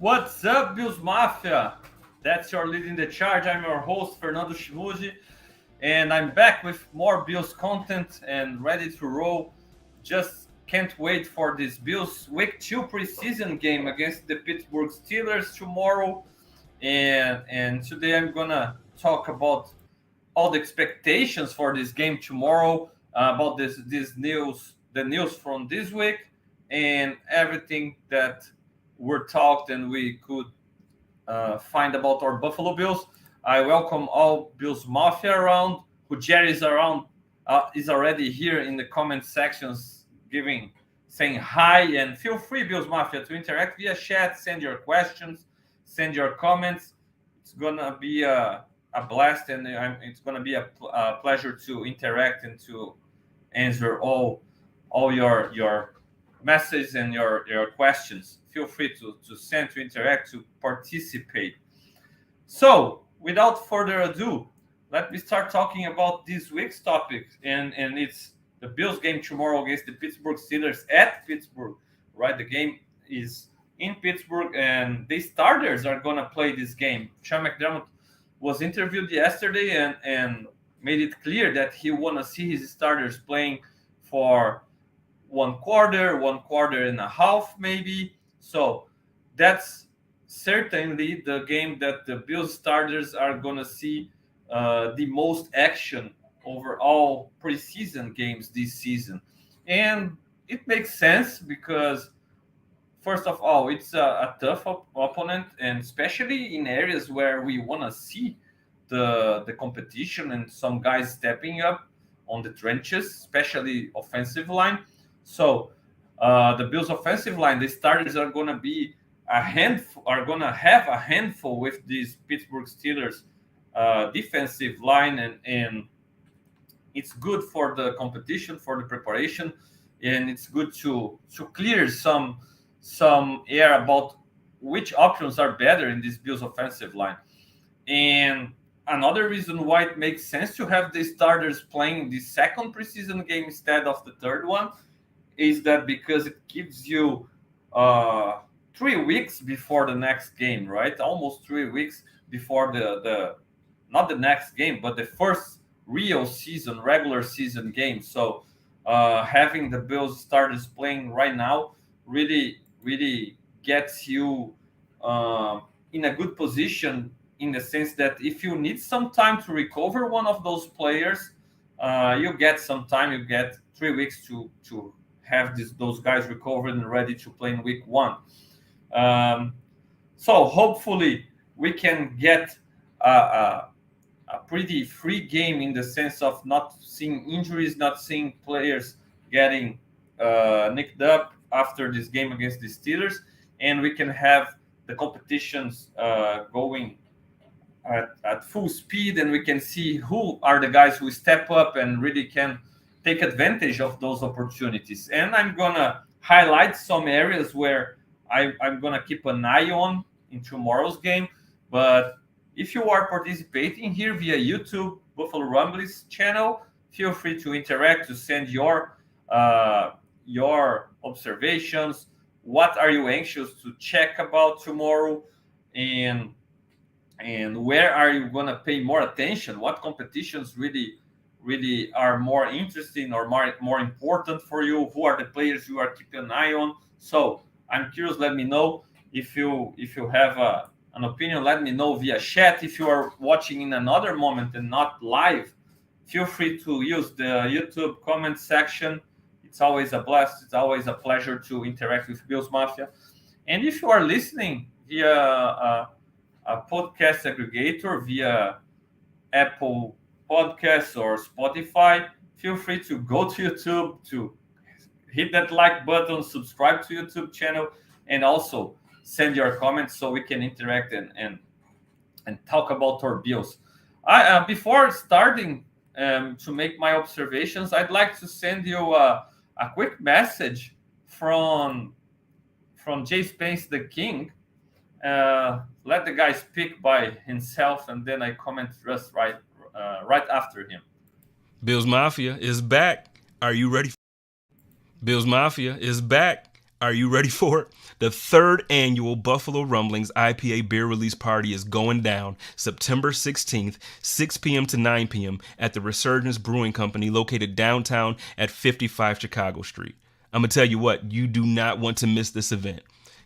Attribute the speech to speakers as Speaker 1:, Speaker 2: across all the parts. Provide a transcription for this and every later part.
Speaker 1: What's up, Bills Mafia? That's your leading the charge. I'm your host, Fernando Schmude, and I'm back with more Bills content and ready to roll. Just can't wait for this Bills Week 2 preseason game against the Pittsburgh Steelers tomorrow. And today I'm gonna talk about all the expectations for this game tomorrow, about this news, the news from this week, and everything that were talked and we could find about our Buffalo Bills. I welcome all Bills Mafia around. Who Jerry is around is already here in the comment sections, saying hi, and feel free, Bills Mafia, to interact via chat. Send your questions, send your comments. It's gonna be a blast, and it's gonna be a pleasure to interact and to answer all your messages and your questions. Feel free to send, to interact, to participate. So, without further ado, let me start talking about this week's topic, and it's the Bills game tomorrow against the Pittsburgh Steelers at Pittsburgh, right? The game is in Pittsburgh, and the starters are going to play this game. Sean McDermott was interviewed yesterday and made it clear that he want to see his starters playing for one quarter and a half, maybe. So that's certainly the game that the Bills starters are going to see the most action over all preseason games this season. And it makes sense because, first of all, it's a tough opponent, and especially in areas where we want to see the competition and some guys stepping up on the trenches, especially offensive line. So the Bills' offensive line, the starters are going to be have a handful with these Pittsburgh Steelers defensive line, and it's good for the competition, for the preparation, and it's good to clear some air about which options are better in this Bills offensive line. And another reason why it makes sense to have the starters playing the second preseason game instead of the third one is that because it gives you 3 weeks before the next game, right? Almost 3 weeks before the not the next game, but the first real season, regular season game. So having the Bills starters playing right now really gets you in a good position, in the sense that if you need some time to recover one of those players, you get some time. You get 3 weeks to have those guys recovered and ready to play in week 1. So hopefully we can get a pretty free game, in the sense of not seeing injuries, not seeing players getting nicked up after this game against the Steelers, and we can have the competitions going at full speed, and we can see who are the guys who step up and really can take advantage of those opportunities. And I'm gonna highlight some areas where I'm gonna keep an eye on in tomorrow's game. But if you are participating here via YouTube Buffalo Rumblings channel, feel free to interact, to send your observations. What are you anxious to check about tomorrow, and where are you gonna pay more attention? What competitions really are more interesting or more important for you? Who are the players you are keeping an eye on? So I'm curious. Let me know if you have an opinion. Let me know via chat. If you are watching in another moment and not live, feel free to use the YouTube comment section. It's always a blast. It's always a pleasure to interact with Bills Mafia. And if you are listening via a podcast aggregator, via Apple Podcasts or Spotify, feel free to go to YouTube, to hit that like button, subscribe to YouTube channel, and also send your comments so we can interact and talk about our Bills. Before starting to make my observations, I'd like to send you a quick message from from Jay Spence, the king. Let the guy speak by himself, and then I comment just right after him.
Speaker 2: Bills Mafia is back. Are you ready? Bills Mafia is back. Are you ready for it? The third annual Buffalo Rumblings IPA beer release party is going down September 16th, 6 p.m. to 9 p.m. at the Resurgence Brewing Company located downtown at 55 Chicago Street. I'm going to tell you what, you do not want to miss this event.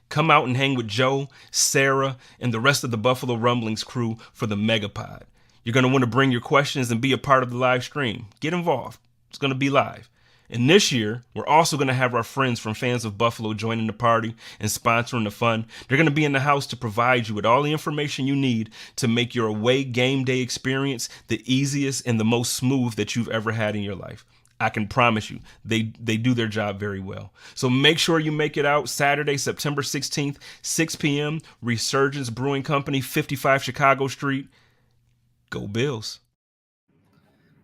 Speaker 2: Come out and hang with Joe, Sarah, and the rest of the Buffalo Rumblings crew for the Megapod. You're going to want to bring your questions and be a part of the live stream. Get involved. It's going to be live. And this year, we're also going to have our friends from Fans of Buffalo joining the party and sponsoring the fun. They're going to be in the house to provide you with all the information you need to make your away game day experience the easiest and the most smooth that you've ever had in your life. I can promise you, they do their job very well. So make sure you make it out Saturday, September 16th, 6 p.m., Resurgence Brewing Company, 55 Chicago Street. Go Bills.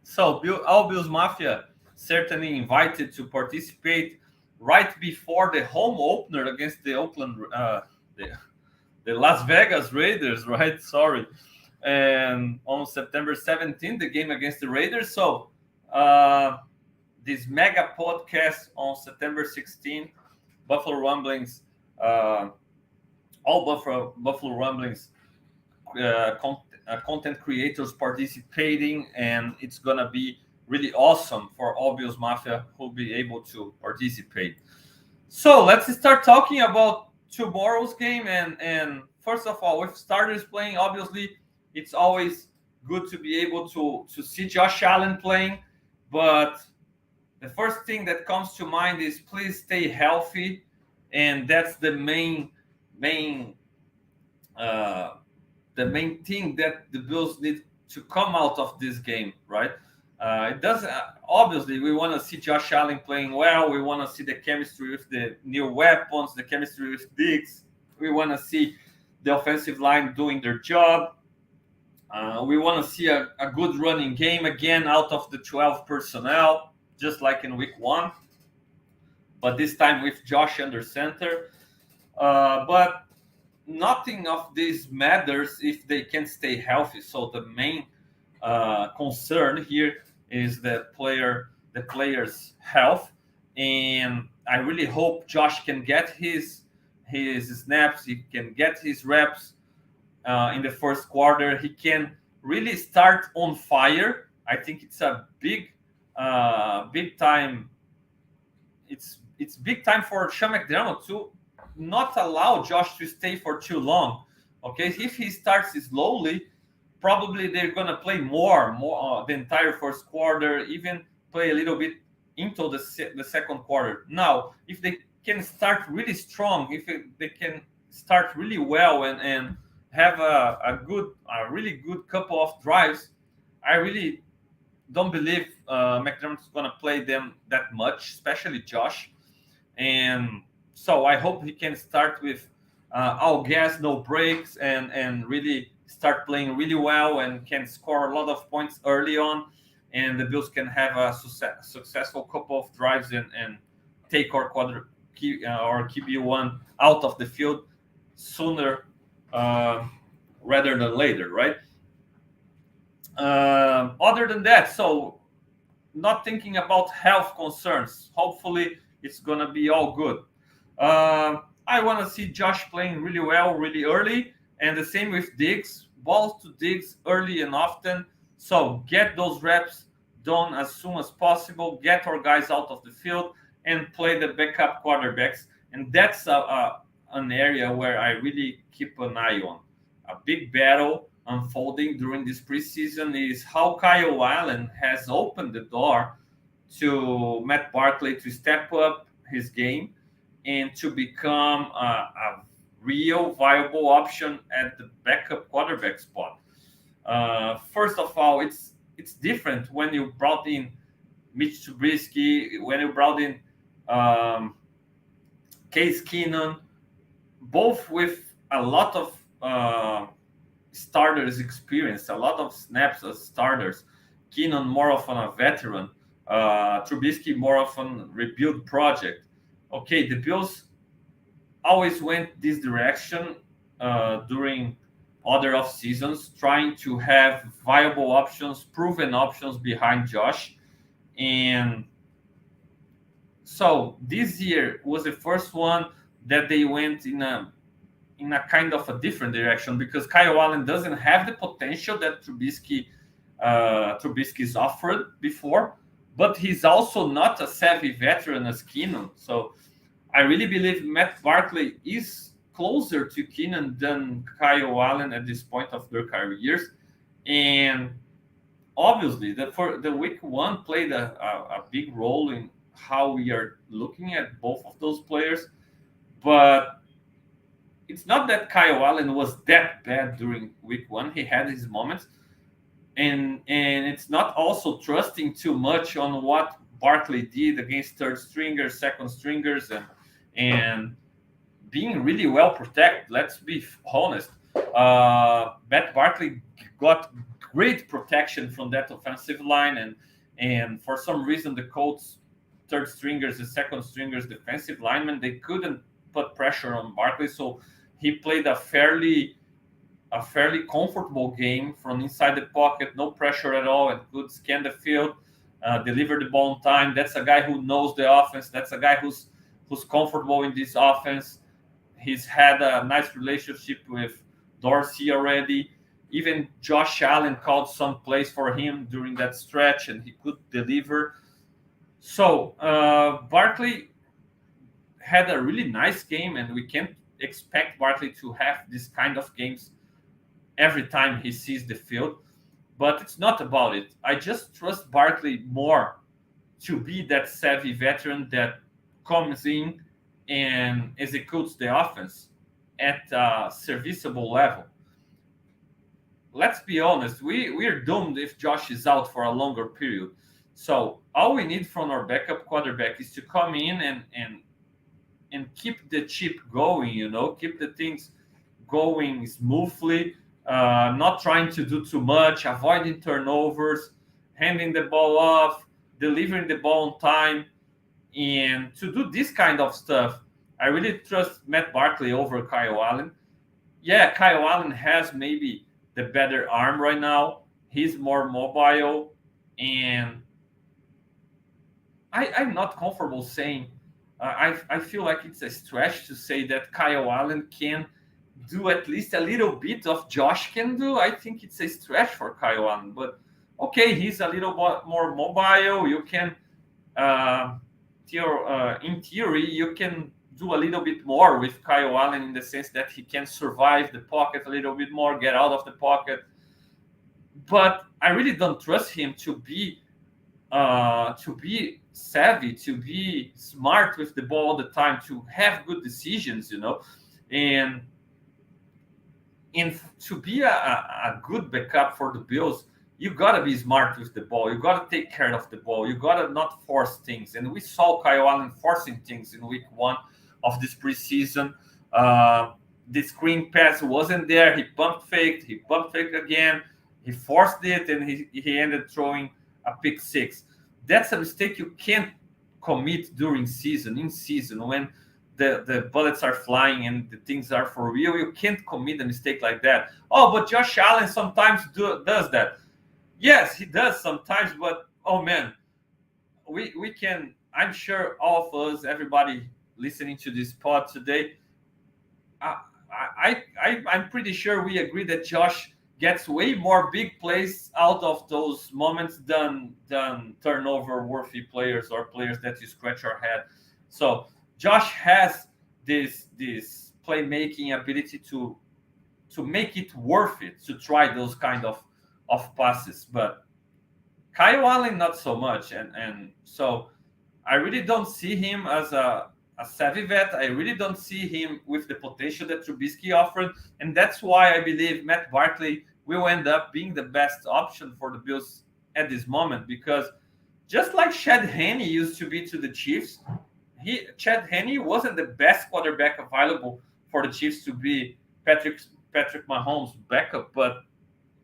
Speaker 1: So, all Bills Mafia certainly invited to participate right before the home opener against the the Las Vegas Raiders, right? Sorry. And on September 17th, the game against the Raiders. So, this mega podcast on September 16th, Buffalo Rumblings, all Buffalo Rumblings content creators participating, and it's gonna be really awesome for all Bills Mafia who'll be able to participate. So let's start talking about tomorrow's game. And first of all, with starters playing, obviously it's always good to be able to see Josh Allen playing, but the first thing that comes to mind is please stay healthy, and that's the main thing that the Bills need to come out of this game, right? It doesn't. Obviously, we want to see Josh Allen playing well. We want to see the chemistry with the new weapons, the chemistry with Diggs. We want to see the offensive line doing their job. We want to see a good running game again out of the 12 personnel, just like in Week 1. But this time with Josh under center. But nothing of this matters if they can stay healthy. So the main concern here is the player's health, and I really hope Josh can get his snaps, he can get his reps in the first quarter. He can really start on fire. I think it's a big time. It's big time for Sean McDermott to not allow Josh to stay for too long. Okay, if he starts slowly, probably they're gonna play more the entire first quarter, even play a little bit into the second quarter. Now, if they can start really strong, they can start really well and have a really good couple of drives, I really don't believe McDermott's gonna play them that much, especially Josh. And so I hope he can start with all gas, no breaks, and really start playing really well and can score a lot of points early on. And the Bills can have a successful couple of drives and take our QB1 out of the field sooner rather than later, right? Other than that, so not thinking about health concerns. Hopefully, it's going to be all good. I want to see Josh playing really well, really early, and the same with Diggs. Balls to Diggs early and often. So get those reps done as soon as possible. Get our guys out of the field and play the backup quarterbacks. And that's an area where I really keep an eye on. A big battle unfolding during this preseason is how Kyle Allen has opened the door to Matt Barkley to step up his game and to become a real viable option at the backup quarterback spot. First of all, it's different when you brought in Mitch Trubisky, when you brought in Case Keenum, both with a lot of starters experience, a lot of snaps as starters. Keenum more of a veteran, Trubisky more of a rebuild project. Okay, the Bills always went this direction during other off seasons, trying to have viable options, proven options behind Josh. And so this year was the first one that they went in a kind of a different direction, because Kyle Allen doesn't have the potential that Trubisky's offered before, but he's also not a savvy veteran as Keenan. So I really believe Matt Barkley is closer to Keenan than Kyle Allen at this point of their careers. And obviously, the week one played a big role in how we are looking at both of those players. But it's not that Kyle Allen was that bad during week one. He had his moments. And it's not also trusting too much on what Barkley did against third stringers, second stringers, and being really well protected. Let's be honest. Matt Barkley got great protection from that offensive line, and for some reason the Colts third stringers, the second stringers, defensive linemen, they couldn't put pressure on Barkley, so he played a fairly comfortable game from inside the pocket, no pressure at all, and could scan the field, deliver the ball on time. That's a guy who knows the offense. That's a guy who's comfortable in this offense. He's had a nice relationship with Dorsey already. Even Josh Allen called some plays for him during that stretch, and he could deliver. So Barkley had a really nice game, and we can't expect Barkley to have this kind of games every time he sees the field. But it's not about it. I just trust Barkley more to be that savvy veteran that comes in and executes the offense at a serviceable level. Let's be honest, we're doomed if Josh is out for a longer period. So all we need from our backup quarterback is to come in and keep the chip going, keep the things going smoothly, not trying to do too much, avoiding turnovers, handing the ball off, delivering the ball on time. And to do this kind of stuff, I really trust Matt Barkley over Kyle Allen. Yeah, Kyle Allen has maybe the better arm right now. He's more mobile, and I'm not comfortable saying, I feel like it's a stretch to say that Kyle Allen can do at least a little bit of Josh can do. I think it's a stretch for Kyle Allen, but okay, he's a little bit more mobile. You can, in theory, you can do a little bit more with Kyle Allen in the sense that he can survive the pocket a little bit more, get out of the pocket. But I really don't trust him to be savvy, to be smart with the ball all the time, to have good decisions, and to be a good backup for the Bills, you gotta be smart with the ball. You gotta take care of the ball. You gotta not force things. And we saw Kyle Allen forcing things in week one of this preseason. The screen pass wasn't there. He pump faked again. He forced it, and he ended throwing a pick six. That's a mistake you can't commit in season when the bullets are flying and the things are for real. You can't commit a mistake like that. Oh, but Josh Allen sometimes does that. Yes, he does sometimes, but oh man, we can. I'm sure all of us, everybody listening to this pod today, I'm pretty sure we agree that Josh gets way more big plays out of those moments than turnover-worthy players or players that you scratch your head. So Josh has this playmaking ability to make it worth it to try those kind of passes. But Kyle Allen, not so much. And so I really don't see him as a savvy vet. I really don't see him with the potential that Trubisky offered. And that's why I believe Matt Barkley will end up being the best option for the Bills at this moment. Because just like Chad Henne used to be to the Chiefs, Chad Henne wasn't the best quarterback available for the Chiefs to be Patrick Mahomes' backup. But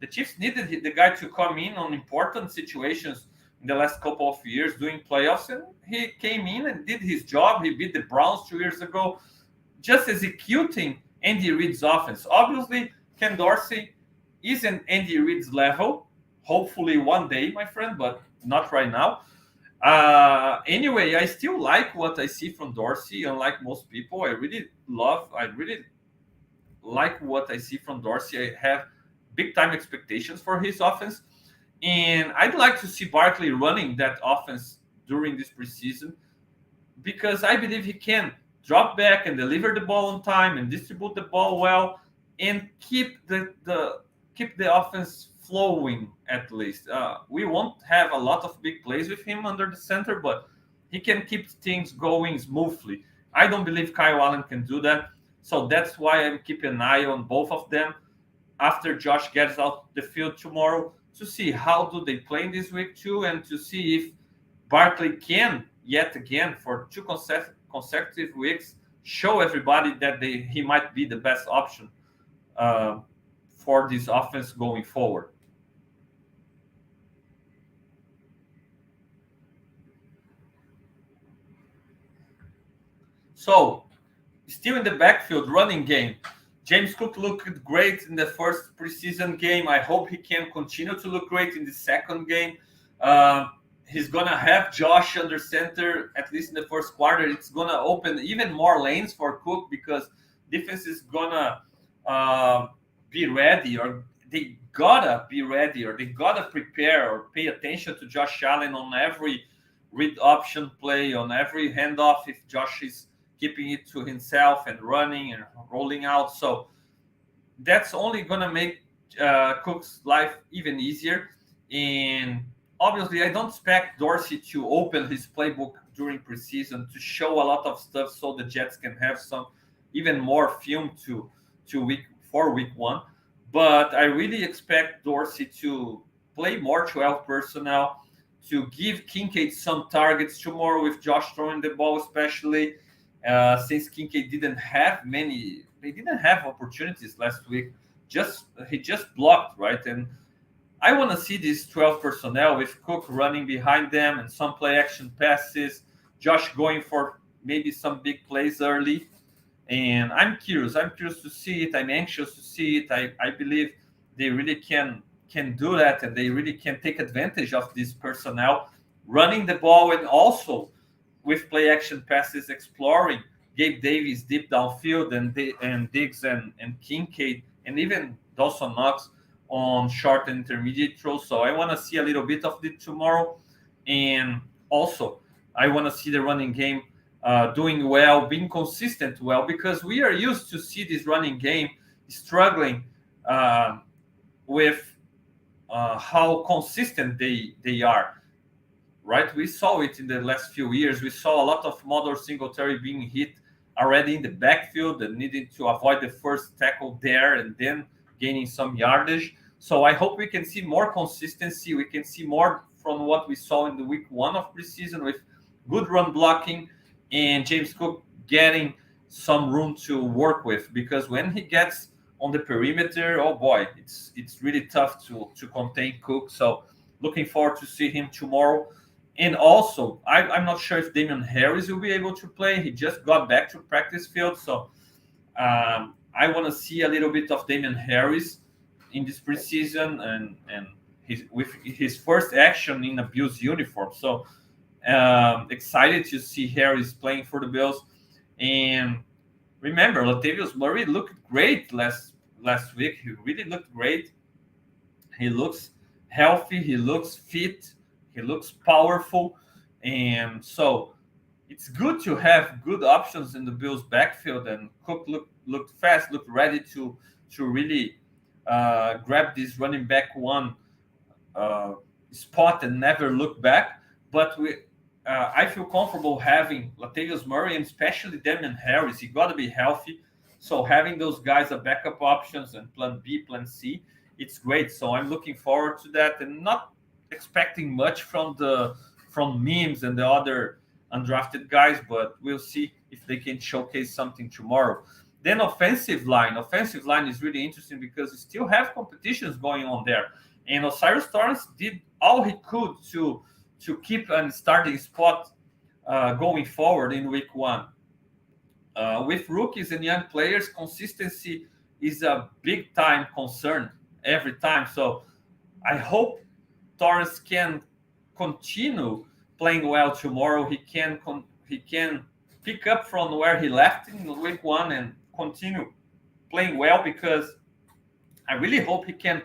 Speaker 1: the Chiefs needed the guy to come in on important situations in the last couple of years doing playoffs, and he came in and did his job. He beat the Browns 2 years ago. just executing Andy Reid's offense. Obviously, Ken Dorsey isn't Andy Reid's level. Hopefully one day, my friend, but not right now. Anyway, I still like what I see from Dorsey, unlike most people. I really like what I see from Dorsey. I have big time expectations for his offense. And I'd like to see Barkley running that offense during this preseason because I believe he can drop back and deliver the ball on time and distribute the ball well and keep the offense flowing at least. We won't have a lot of big plays with him under the center, but he can keep things going smoothly. I don't believe Kyle Allen can do that. So that's why I'm keeping an eye on both of them after Josh gets out the field tomorrow to see how do they play in this week 2 and to see if Barkley can yet again for 2 consecutive weeks show everybody that he might be the best option for this offense going forward. So, still in the backfield running game, James Cook looked great in the first preseason game. I hope he can continue to look great in the second game. He's going to have Josh under center, at least in the first quarter. It's going to open even more lanes for Cook because defense is going to be ready, or they got to be ready, or they got to prepare or pay attention to Josh Allen on every read option play, on every handoff if Josh is keeping it to himself and running and rolling out. So that's only going to make Cook's life even easier. And obviously, I don't expect Dorsey to open his playbook during preseason to show a lot of stuff so the Jets can have some even more film to week 1. But I really expect Dorsey to play more 12 personnel, to give Kincaid some targets tomorrow with Josh throwing the ball, especially since Kincaid didn't have opportunities last week. He just blocked, right? And I want to see these 12 personnel with Cook running behind them and some play action passes, Josh going for maybe some big plays early. And I'm curious to see it. I'm anxious to see it. I believe they really can do that, and they really can take advantage of this personnel running the ball and also with play action passes exploring Gabe Davis deep downfield and Diggs and Kincaid and even Dawson Knox on short and intermediate throws. So I want to see a little bit of it tomorrow. And also, I want to see the running game doing well, being consistent well, because we are used to see this running game struggling with how consistent they are, right? We saw it in the last few years. We saw a lot of Motor Singletary being hit already in the backfield and needing to avoid the first tackle there and then gaining some yardage. So I hope we can see more consistency. We can see more from what we saw in the week 1 of preseason with good run blocking and James Cook getting some room to work with, because when he gets on the perimeter, oh boy, it's really tough to contain Cook. So looking forward to see him tomorrow. And also, I'm not sure if Damian Harris will be able to play. He just got back to practice field. So I want to see a little bit of Damian Harris in this preseason and with his first action in a Bills uniform. So excited to see Harris playing for the Bills. And remember, Latavius Murray looked great last week. He really looked great. He looks healthy. He looks fit. He looks powerful. And so it's good to have good options in the Bills backfield. And Cook looked fast, looked ready to really grab this running back 1 spot and never look back. But I feel comfortable having Latavius Murray and especially Damian Harris. He got to be healthy. So having those guys as backup options and plan B, plan C, it's great. So I'm looking forward to that and not expecting much from Mims and the other undrafted guys, but we'll see if they can showcase something tomorrow. Then offensive line is really interesting because we still have competitions going on there. And Osiris Torrance did all he could to keep a starting spot going forward in week 1. with rookies and young players, consistency is a big time concern every time. So I hope Torres can continue playing well tomorrow. He can pick up from where he left in week one and continue playing well, because I really hope he can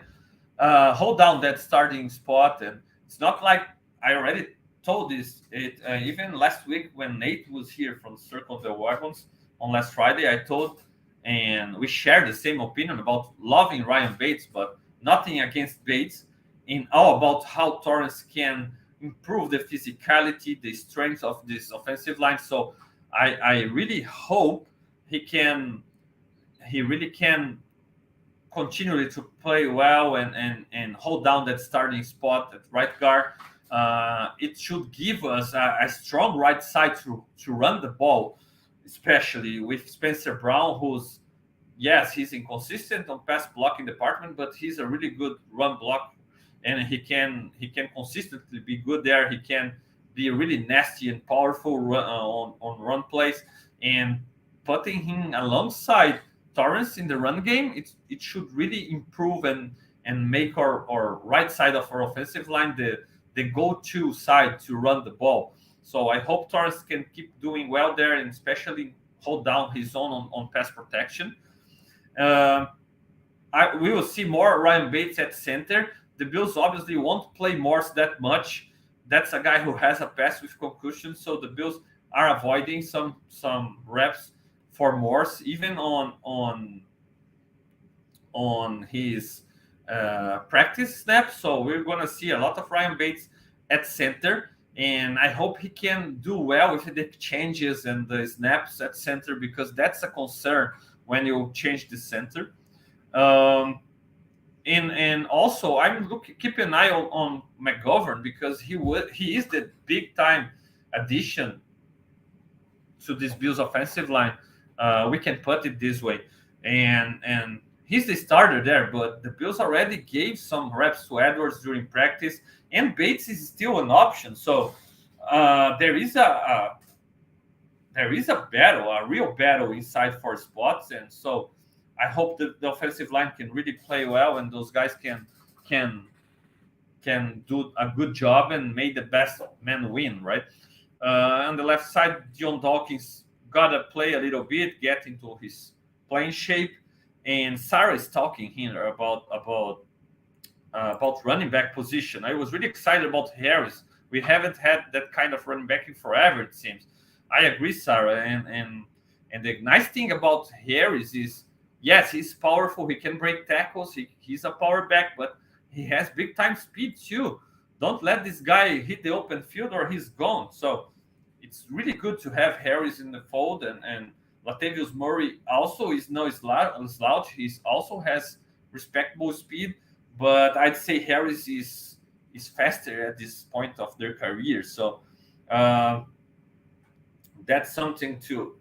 Speaker 1: hold down that starting spot. And it's not like I already told this even last week when Nate was here from Circle of the Wagons on last Friday. I told, and we shared the same opinion about loving Ryan Bates, but nothing against Bates, in all about how Torrance can improve the physicality, the strength of this offensive line. So I really hope he really can continue to play well and hold down that starting spot at right guard. It should give us a strong right side to run the ball, especially with Spencer Brown, who's, yes, he's inconsistent on pass blocking department, but he's a really good run block, and he can consistently be good there. He can be really nasty and powerful on run plays, and putting him alongside Torrance in the run game, it should really improve and make our right side of our offensive line the go-to side to run the ball. So I hope Torrance can keep doing well there, and especially hold down his own on pass protection. We will see more Ryan Bates at center. The Bills obviously won't play Morse that much. That's a guy who has a pass with concussion, so the Bills are avoiding some reps for Morse, even on his practice snaps. So we're going to see a lot of Ryan Bates at center, and I hope he can do well with the changes and the snaps at center, because that's a concern when you change the center. And also I'm keep an eye on McGovern, because he is the big time addition to this Bills offensive line. We can put it this way, and he's the starter there, but the Bills already gave some reps to Edwards during practice, and Bates is still an option. So there is a battle, a real battle inside for spots, and so I hope that the offensive line can really play well, and those guys can do a good job and make the best man win, right? On the left side, John Dawkins gotta play a little bit, get into his playing shape, and Sarah is talking here about running back position. I was really excited about Harris. We haven't had that kind of running back in forever, it seems. I agree, Sarah, and the nice thing about Harris is, yes, he's powerful. He can break tackles. He's a power back, but he has big time speed too. Don't let this guy hit the open field or he's gone. So it's really good to have Harris in the fold, and Latavius Murray also is no slouch. He also has respectable speed, but I'd say Harris is faster at this point of their career. So that's something to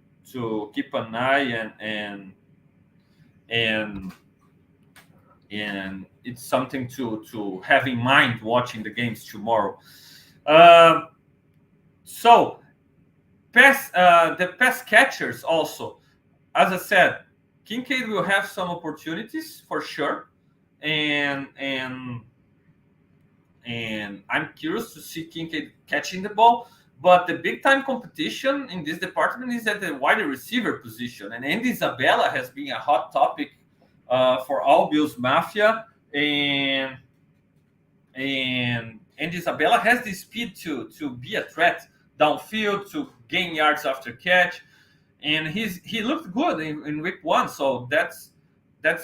Speaker 1: keep an eye and it's something to have in mind watching the games tomorrow. So the pass catchers also, as I said, Kincaid will have some opportunities for sure, and I'm curious to see Kincaid catching the ball. But the big time competition in this department is at the wide receiver position, and Andy Isabella has been a hot topic for all Bills Mafia, and Andy Isabella has the speed to be a threat downfield, to gain yards after catch, and he looked good in week one. So that's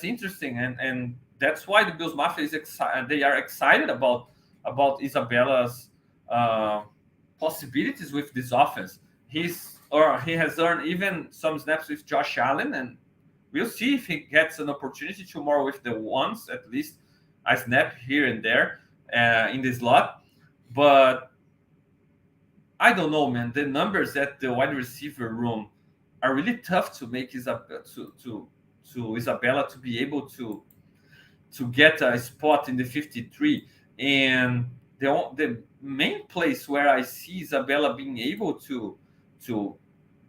Speaker 1: interesting, and that's why the Bills Mafia is excited. They are excited about Isabella's possibilities with this offense. He has earned even some snaps with Josh Allen, and we'll see if he gets an opportunity tomorrow with the ones, at least a snap here and there in the slot. But I don't know, man. The numbers at the wide receiver room are really tough to make Isabella to be able to get a spot in the 53. And the main place where I see Isabella being able to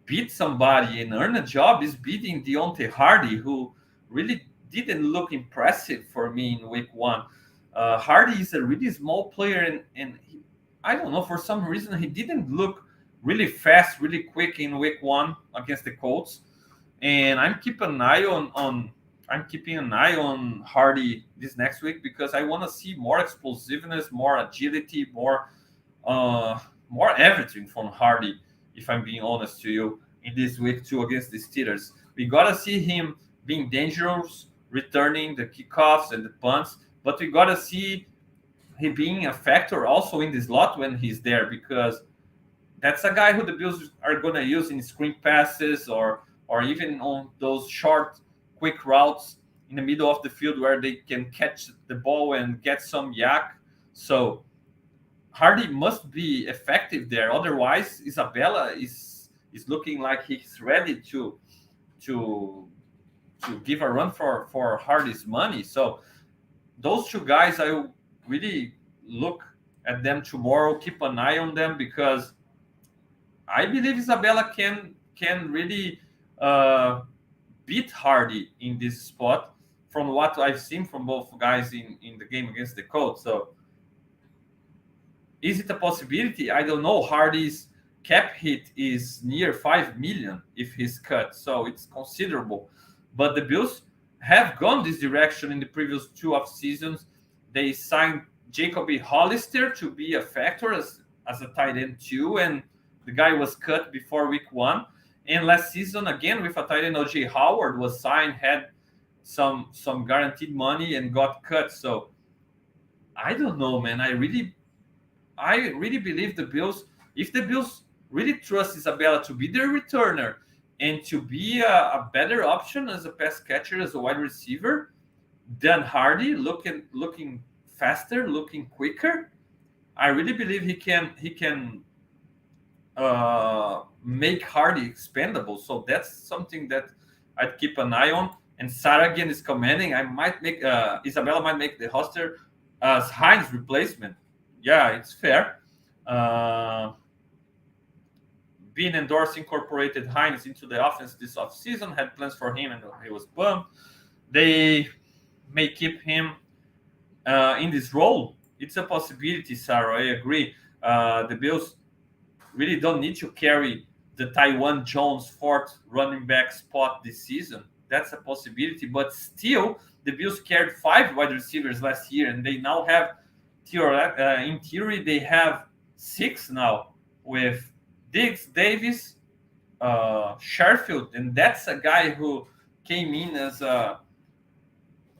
Speaker 1: beat somebody and earn a job is beating Deontay Hardy, who really didn't look impressive for me in week 1. Hardy is a really small player, and I don't know, for some reason he didn't look really fast, really quick in week 1 against the Colts. And I'm keeping an eye on Hardy this next week because I want to see more explosiveness, more agility, more everything from Hardy. If I'm being honest to you, in this week 2 against the Steelers, we gotta see him being dangerous, returning the kickoffs and the punts, but we gotta see him being a factor also in the slot when he's there, because that's a guy who the Bills are gonna use in screen passes or even on those short, quick routes in the middle of the field where they can catch the ball and get some yak. So Hardy must be effective there. Otherwise, Isabella is looking like he's ready to give a run for Hardy's money. So those two guys, I will really look at them tomorrow. Keep an eye on them because I believe Isabella can really beat Hardy in this spot from what I've seen from both guys in the game against the Colts. So is it a possibility? I don't know. Hardy's cap hit is near 5 million if he's cut, so it's considerable. But the Bills have gone this direction in the previous 2 off seasons. They signed Jacoby Hollister to be a factor as a tight end 2, and the guy was cut before week 1. And last season, again, with a tight end, OJ Howard was signed, had some guaranteed money, and got cut. So I don't know, man. I really believe the Bills, if the Bills really trust Isabella to be their returner and to be a better option as a pass catcher, as a wide receiver, than Hardy, looking faster, looking quicker, I really believe he can make Hardy expendable. So that's something that I'd keep an eye on. And Saragian is commanding. I might make Isabella might make the roster as Hines replacement. Yeah, it's fair. Bean endorsed incorporated Hines into the offense this offseason, had plans for him, and he was bummed. They may keep him in this role. It's a possibility, Sarah. I agree. The Bills really don't need to carry the Taiwan Jones 4th running back spot this season. That's a possibility. But still, the Bills carried 5 wide receivers last year, and they now have, in theory, they have 6 now with Diggs, Davis, Sherfield, and that's a guy who came in as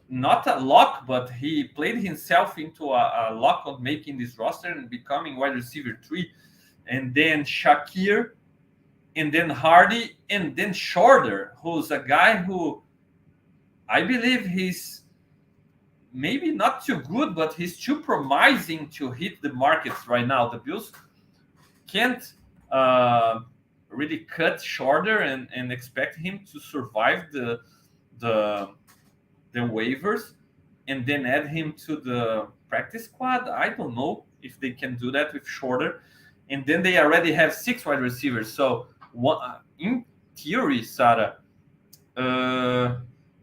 Speaker 1: not a lock, but he played himself into a lock of making this roster and becoming wide receiver 3. And then Shakir, and then Hardy, and then Shorter, who's a guy who I believe he's maybe not too good, but he's too promising to hit the markets right now. The Bills can't really cut Shorter and expect him to survive the waivers and then add him to the practice squad. I don't know if they can do that with Shorter. And then they already have 6 wide receivers. So in theory, Sarah,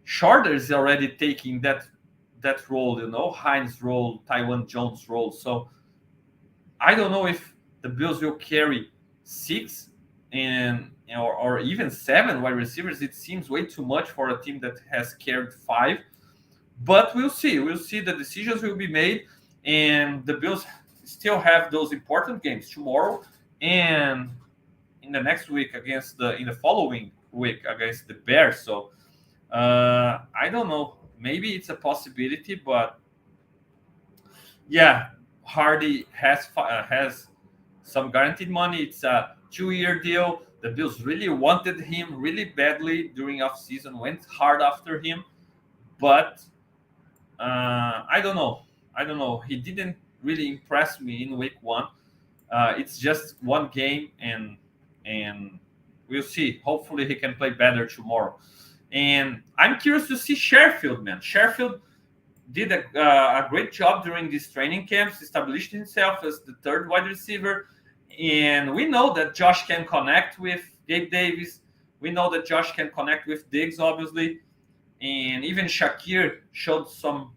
Speaker 1: Shorter is already taking that role, Hines role, Taiwan Jones role. So I don't know if the Bills will carry 6 or even 7 wide receivers. It seems way too much for a team that has carried 5. But we'll see. We'll see. The decisions will be made, and the Bills still have those important games tomorrow and in the next week in the following week against the Bears. So I don't know. Maybe it's a possibility, but yeah, Hardy has some guaranteed money. It's a 2-year deal. The Bills really wanted him really badly during offseason, went hard after him, but I don't know. He didn't really impress me in week 1. It's just one game, and we'll see. Hopefully he can play better tomorrow. And I'm curious to see Sherfield, man. Sherfield did a great job during these training camps, established himself as the 3rd wide receiver. And we know that Josh can connect with Gabe Davis. We know that Josh can connect with Diggs, obviously, and even Shakir showed some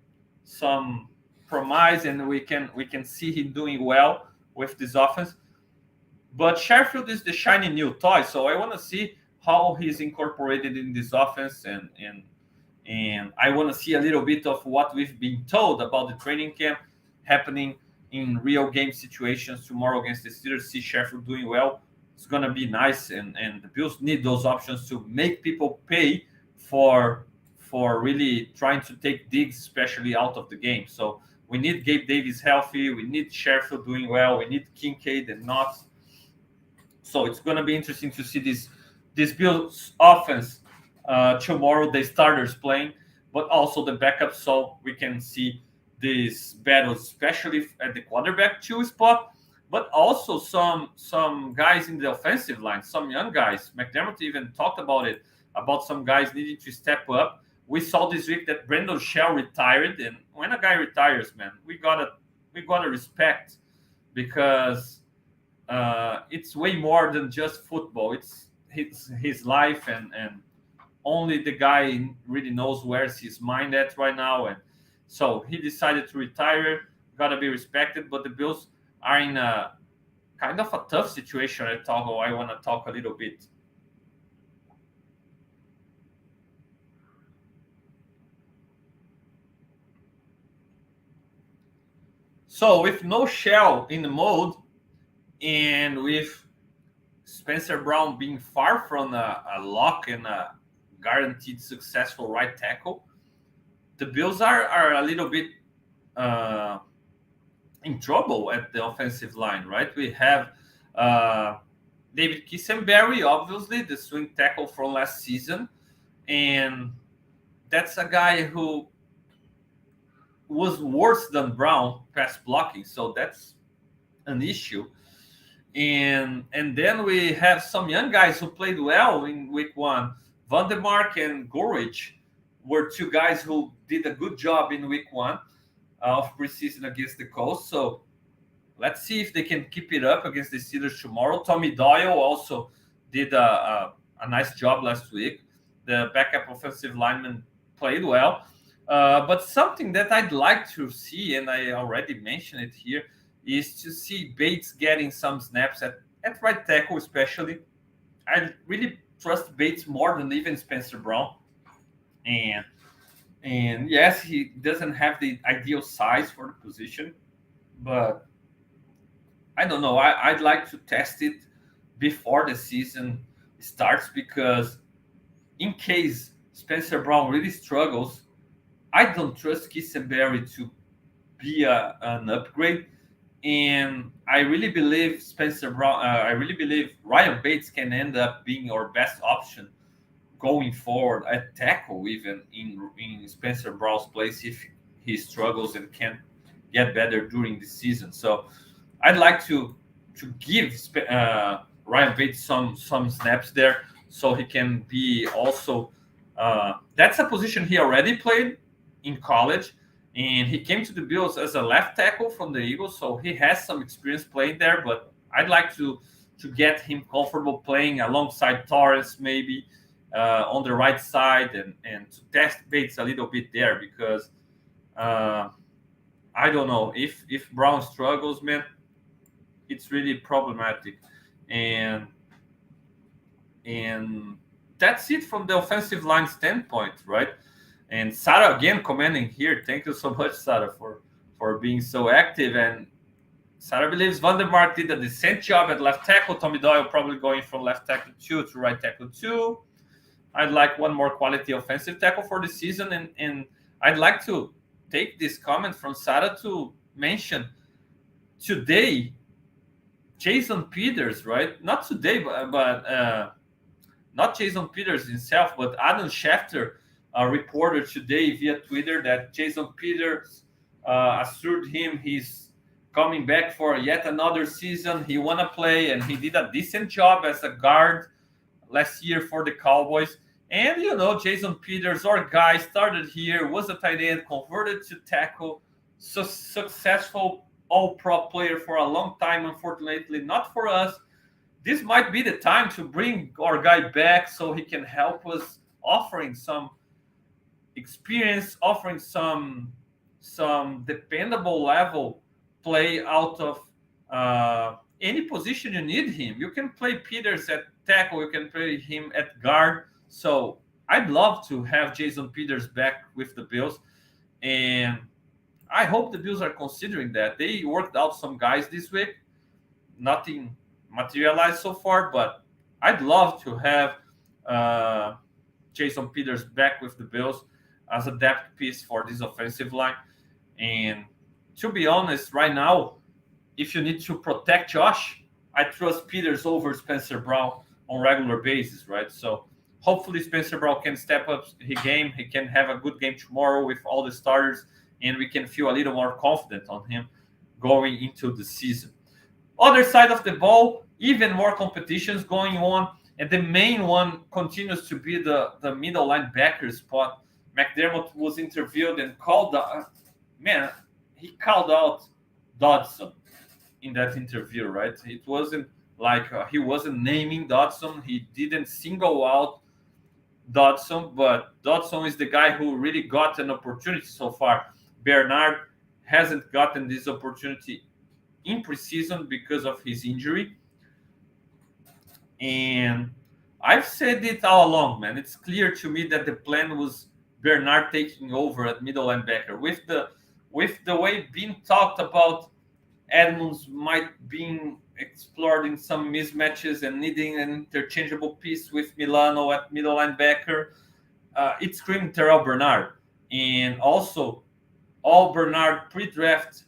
Speaker 1: promise, and we can see him doing well with this offense. But Sheffield is the shiny new toy, so I want to see how he's incorporated in this offense, and I want to see a little bit of what we've been told about the training camp happening in real game situations tomorrow against the Steelers. See Sheffield doing well. It's gonna be nice, and the Bills need those options to make people pay for really trying to take Diggs, especially out of the game. So we need Gabe Davis healthy. We need Sheffield doing well. We need Kincaid and Knox. So it's going to be interesting to see this Bills offense tomorrow. The starters playing, but also the backups, so we can see this battle, especially at the quarterback 2 spot, but also some guys in the offensive line, some young guys. McDermott even talked about it, about some guys needing to step up. We saw this week that Brandon Shell retired, and when a guy retires, man, we gotta respect, because it's way more than just football. It's his life, and only the guy really knows where's his mind at right now. And so he decided to retire. Gotta be respected. But the Bills are in a kind of a tough situation. I want to talk a little bit. So with no Shell in the mode, and with Spencer Brown being far from a lock and a guaranteed successful right tackle, the Bills are a little bit in trouble at the offensive line, right? We have David Kissenberry, obviously, the swing tackle from last season, and that's a guy who was worse than Brown pass blocking, so that's an issue. And then we have some young guys who played well in week 1. Vandermark and Gorich were two guys who did a good job in week 1 of preseason against the Colts. So let's see if they can keep it up against the Steelers tomorrow. Tommy Doyle also did a nice job last week. The backup offensive lineman played well. But something that I'd like to see, and I already mentioned it here, is to see Bates getting some snaps at right tackle, especially. I really trust Bates more than even Spencer Brown. And yes, he doesn't have the ideal size for the position, but I don't know. I'd like to test it before the season starts, because in case Spencer Brown really struggles, I don't trust Kissenberry to be an upgrade. And I really believe Spencer Brown. I really believe Ryan Bates can end up being our best option going forward at tackle, even in Spencer Brown's place, if he struggles and can't get better during the season. So I'd like to give Ryan Bates some snaps there, so he can be also. That's a position he already played in college. And he came to the Bills as a left tackle from the Eagles, so he has some experience playing there. But I'd like to get him comfortable playing alongside Torres, maybe on the right side, and to test Bates a little bit there, because I don't know, if Brown struggles, man, it's really problematic. And that's it from the offensive line standpoint, right? And Sarah again commenting here. Thank you so much, Sarah, for being so active. And Sarah believes Vandermark did a decent job at left tackle. Tommy Doyle probably going from left tackle 2 to right tackle 2. I'd like one more quality offensive tackle for the season. And I'd like to take this comment from Sarah to mention today, Jason Peters, right? Not today, but not Jason Peters himself, but Adam Schefter reported today via Twitter that Jason Peters assured him he's coming back for yet another season. He want to play, and he did a decent job as a guard last year for the Cowboys. And, Jason Peters, our guy, started here, was a tight end, converted to tackle, successful all-pro player for a long time, unfortunately, not for us. this might be the time to bring our guy back so he can help us, offering some experience, offering some dependable level play out of any position you need him. You can play Peters at tackle, you can play him at guard. So I'd love to have Jason Peters back with the Bills, and I hope the Bills are considering that. They worked out some guys this week. Nothing materialized so far, but I'd love to have uh, Jason Peters back with the Bills as a depth piece for this offensive line. And to be honest, right now, if you need to protect Josh, I trust Peters over Spencer Brown on regular basis, right? So hopefully Spencer Brown can step up his game. He can have a good game tomorrow with all the starters, and we can feel a little more confident on him going into the season. Other side of the ball, even more competitions going on, and the main one continues to be the middle linebacker spot. McDermott was interviewed and called he called out Dodson in that interview, right? It wasn't like he wasn't naming Dodson. He didn't single out Dodson, but Dodson is the guy who really got an opportunity so far. Bernard hasn't gotten this opportunity in preseason because of his injury. And I've said it all along, man. It's clear to me that the plan was Bernard taking over at middle linebacker. With the way being talked about Edmonds might being explored in some mismatches and needing an interchangeable piece with Milano at middle linebacker, it screamed Terrell Bernard. And also, all Bernard pre-draft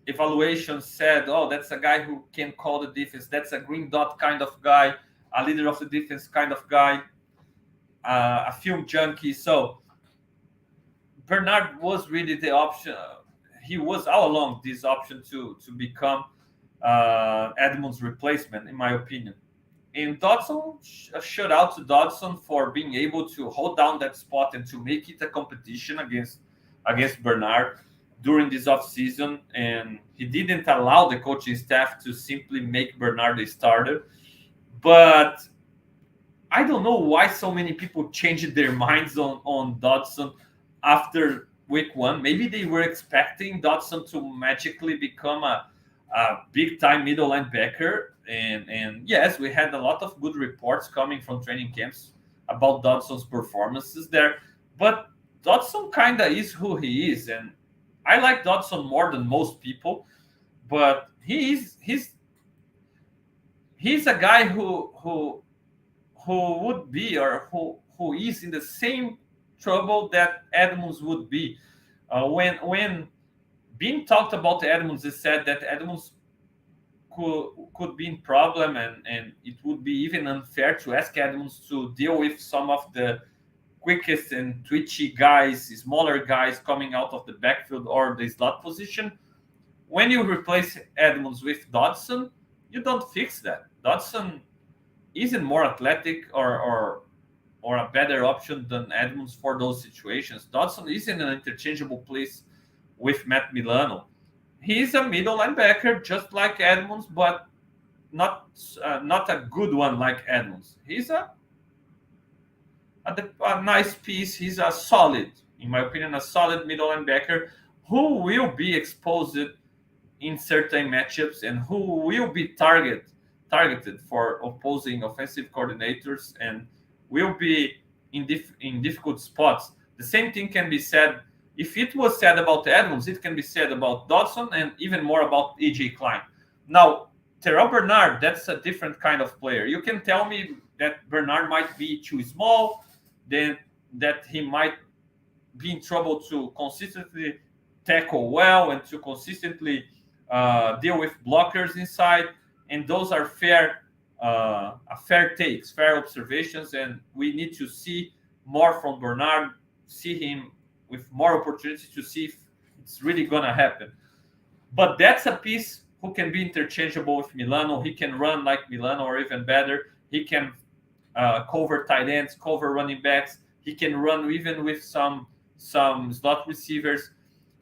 Speaker 1: evaluation said, oh, that's a guy who can call the defense. That's a green dot kind of guy, a leader of the defense kind of guy, a film junkie. So Bernard was really the option. He was all along this option to become Edmonds' replacement, in my opinion. And Dodson, a shout out to Dodson for being able to hold down that spot and to make it a competition against Bernard during this offseason. And he didn't allow the coaching staff to simply make Bernard the starter. But I don't know why so many people changed their minds on Dodson after week one. Maybe they were expecting Dodson to magically become a big-time middle linebacker. And yes, we had a lot of good reports coming from training camps about Dodson's performances there. But Dodson kind of is who he is. And I like Dodson more than most people. But he's a guy who would be, or who is in the same trouble that Edmonds would be. When being talked about Edmonds, it said that Edmonds could be in problem, and it would be even unfair to ask Edmonds to deal with some of the quickest and twitchy guys, smaller guys coming out of the backfield or the slot position. When you replace Edmonds with Dodson, you don't fix that. Dodson isn't more athletic or a better option than Edmonds for those situations. Dodson isn't an interchangeable place with Matt Milano. He's a middle linebacker, just like Edmonds, but not a good one like Edmonds. He's a nice piece. He's a solid, in my opinion, a solid middle linebacker who will be exposed in certain matchups and who will be targeted for opposing offensive coordinators and will be in difficult spots. The same thing can be said. If it was said about Edmonds, it can be said about Dodson and even more about E.J. Klein. Now, Terrell Bernard, that's a different kind of player. You can tell me that Bernard might be too small, then that he might be in trouble to consistently tackle well and to consistently deal with blockers inside. And those are fair takes, fair observations, and we need to see more from Bernard, see him with more opportunity to see if it's really going to happen. But that's a piece who can be interchangeable with Milano. He can run like Milano or even better. He can cover tight ends, cover running backs. He can run even with some slot receivers,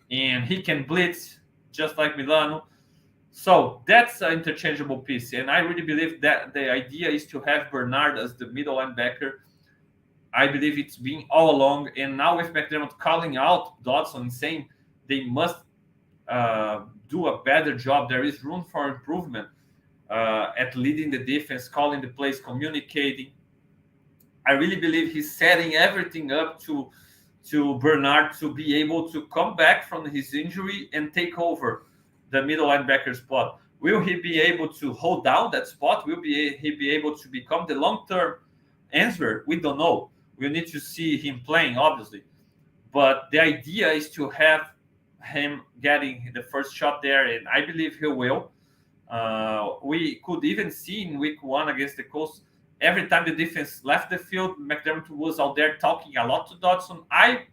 Speaker 1: and he can blitz just like Milano. So that's an interchangeable piece. And I really believe that the idea is to have Bernard as the middle linebacker. I believe it's been all along. And now with McDermott calling out Dodson and saying they must do a better job, there is room for improvement at leading the defense, calling the plays, communicating. I really believe he's setting everything up to Bernard to be able to come back from his injury and take over the middle linebacker spot. Will he be able to hold down that spot? Will he be able to become the long-term answer? We don't know. We need to see him playing, obviously. But the idea is to have him getting the first shot there, and I believe he will. We could even see in week 1 against the Colts, every time the defense left the field, McDermott was out there talking a lot to Dodson. I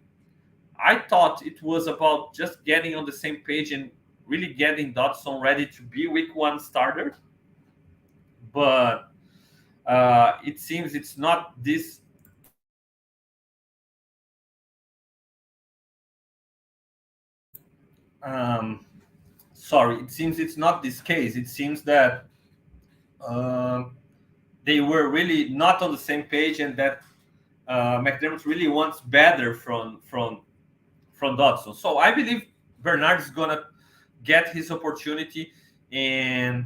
Speaker 1: thought it was about just getting on the same page and really getting Dodson ready to be week 1 starter. But it seems it's not this. It seems it's not this case. It seems that they were really not on the same page, and that McDermott really wants better from Dodson. So I believe Bernard is gonna get his opportunity, and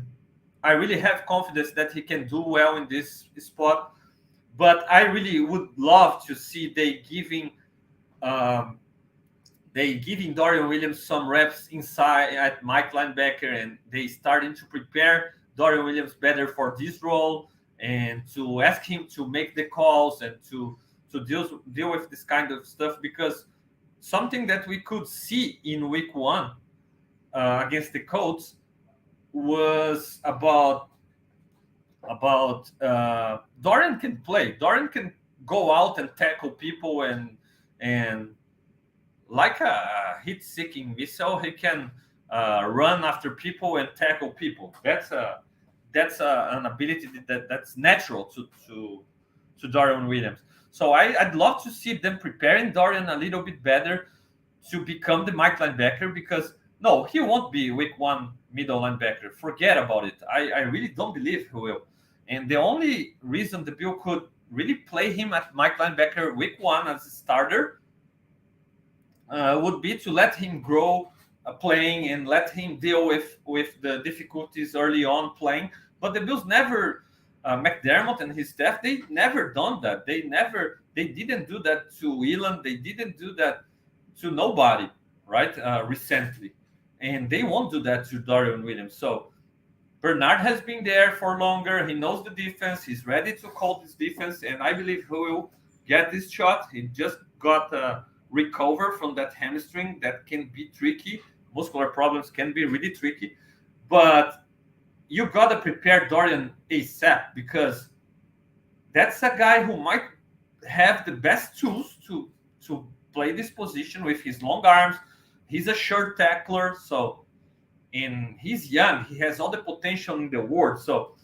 Speaker 1: I really have confidence that he can do well in this spot. But I really would love to see they giving Dorian Williams some reps inside at Mike linebacker, and they starting to prepare Dorian Williams better for this role, and to ask him to make the calls and to deal with this kind of stuff, because something that we could see in week 1 against the Colts was about Dorian can play. Dorian can go out and tackle people, and like a hit-seeking missile, he can run after people and tackle people. That's an ability that's natural to Dorian Williams. So I'd love to see them preparing Dorian a little bit better to become the Mike linebacker, because no, he won't be week 1 middle linebacker. Forget about it. I really don't believe he will. And the only reason the Bill could really play him at Mike linebacker week 1 as a starter would be to let him grow playing and let him deal with the difficulties early on playing. But the Bills never, McDermott and his staff, they never done that. They didn't do that to Elam. They didn't do that to nobody, right? Recently, and they won't do that to Dorian Williams. So Bernard has been there for longer. He knows the defense. He's ready to call this defense, and I believe he will get this shot. He just got recover from that hamstring that can be tricky. Muscular problems can be really tricky, but you got to prepare Dorian ASAP, because that's a guy who might have the best tools to play this position with his long arms. He's a sure tackler, and he's young. He has all the potential in the world. So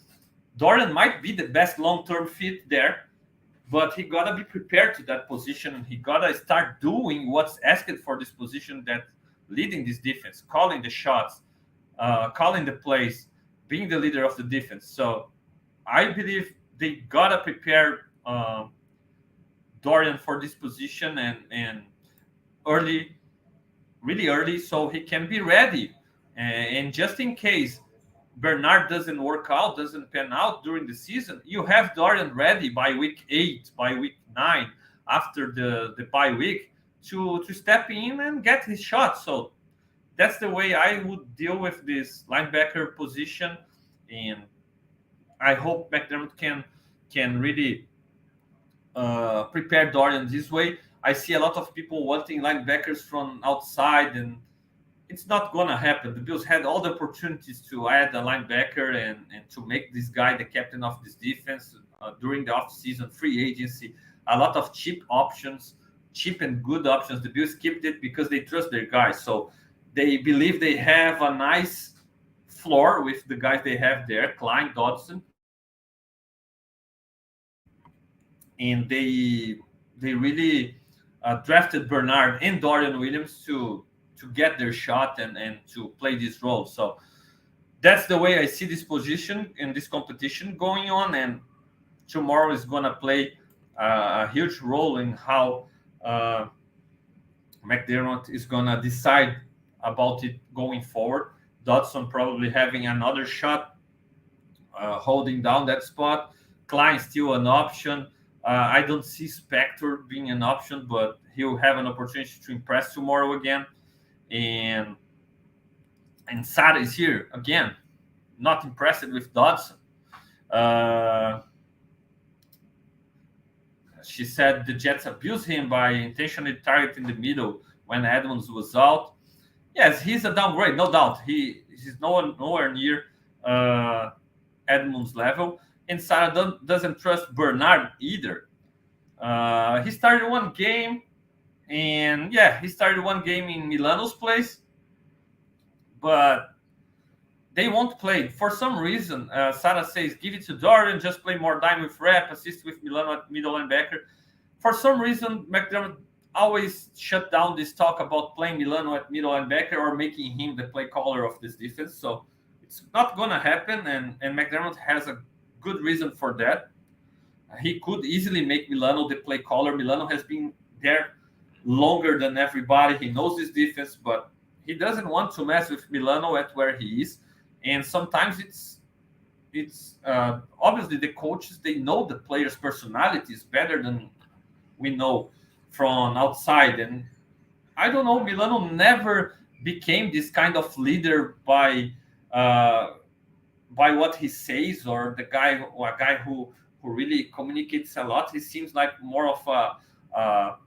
Speaker 1: Dorian might be the best long-term fit there, but he got to be prepared to that position. He got to start doing what's asked for this position, that leading this defense, calling the shots, calling the plays, being the leader of the defense. So I believe they got to prepare Dorian for this position and really early, so he can be ready. And just in case Bernard doesn't work out, doesn't pan out during the season, you have Dorian ready by week 8, by week 9, after the bye week, to step in and get his shot. So that's the way I would deal with this linebacker position, and I hope McDermott can really prepare Dorian this way. I see a lot of people wanting linebackers from outside, and it's not going to happen. The Bills had all the opportunities to add a linebacker and to make this guy the captain of this defense during the offseason, free agency. A lot of cheap options, cheap and good options. The Bills kept it because they trust their guys. So they believe they have a nice floor with the guys they have there, Klein, Dodson. And they really drafted Bernard and Dorian Williams to get their shot and to play this role. So that's the way I see this position and this competition going on. And tomorrow is going to play a huge role in how McDermott is going to decide about it going forward. Dodson probably having another shot, holding down that spot. Klein still an option. I don't see Spector being an option, but he'll have an opportunity to impress tomorrow again. And Sada is here again, not impressed with Dodson. She said the Jets abused him by intentionally targeting the middle when Edmonds was out. Yes, he's a downgrade, no doubt. He's nowhere near Edmonds' level. And Sada doesn't trust Bernard either. He started one game, and he started one game in Milano's place, but they won't play. For some reason, Sada says, give it to Dorian, just play more dime with rep, assist with Milano at middle linebacker. For some reason, McDermott always shut down this talk about playing Milano at middle linebacker or making him the play caller of this defense. So it's not going to happen, and McDermott has a good reason for that. He could easily make Milano the play caller. Milano has been there longer than everybody. He knows this defense, but he doesn't want to mess with Milano at where he is. And sometimes it's obviously the coaches, they know the players' personalities better than we know from outside. And I don't know, Milano never became this kind of leader by what he says, or a guy who really communicates a lot. He seems like more of a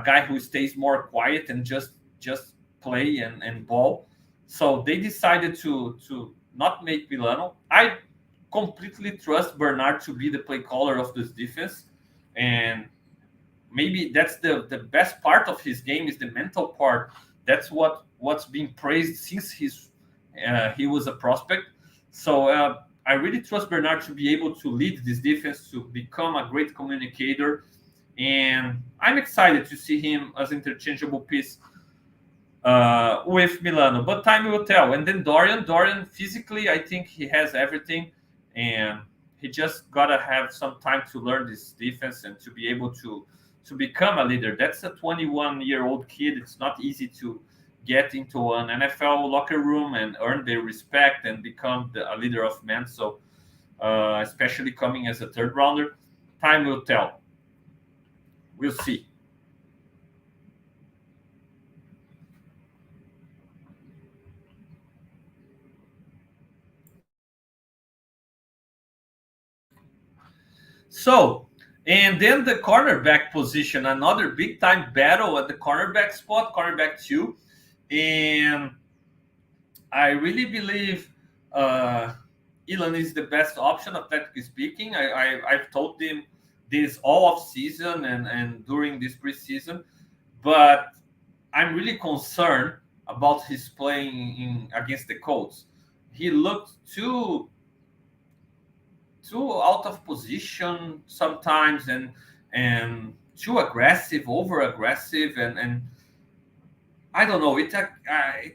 Speaker 1: guy who stays more quiet and just play and ball. So they decided to not make Milano. I completely trust Bernard to be the play caller of this defense, and maybe that's the best part of his game is the mental part. That's what's being praised since he was a prospect. So I really trust Bernard to be able to lead this defense, to become a great communicator, and I'm excited to see him as interchangeable piece with Milano. But time will tell. And then Dorian physically, I think he has everything, and he just gotta have some time to learn this defense and to be able to become a leader. That's a 21-year-old kid. It's not easy to get into an NFL locker room and earn their respect and become a leader of men. So especially coming as a third rounder, time will tell. We'll see. So, and then the cornerback position, another big time battle at the cornerback spot, cornerback 2. And I really believe Elon is the best option, athletically speaking. I've told him this all off season and during this preseason, but I'm really concerned about his playing against the Colts. He looked too out of position sometimes, and too aggressive, over aggressive, and I don't know. It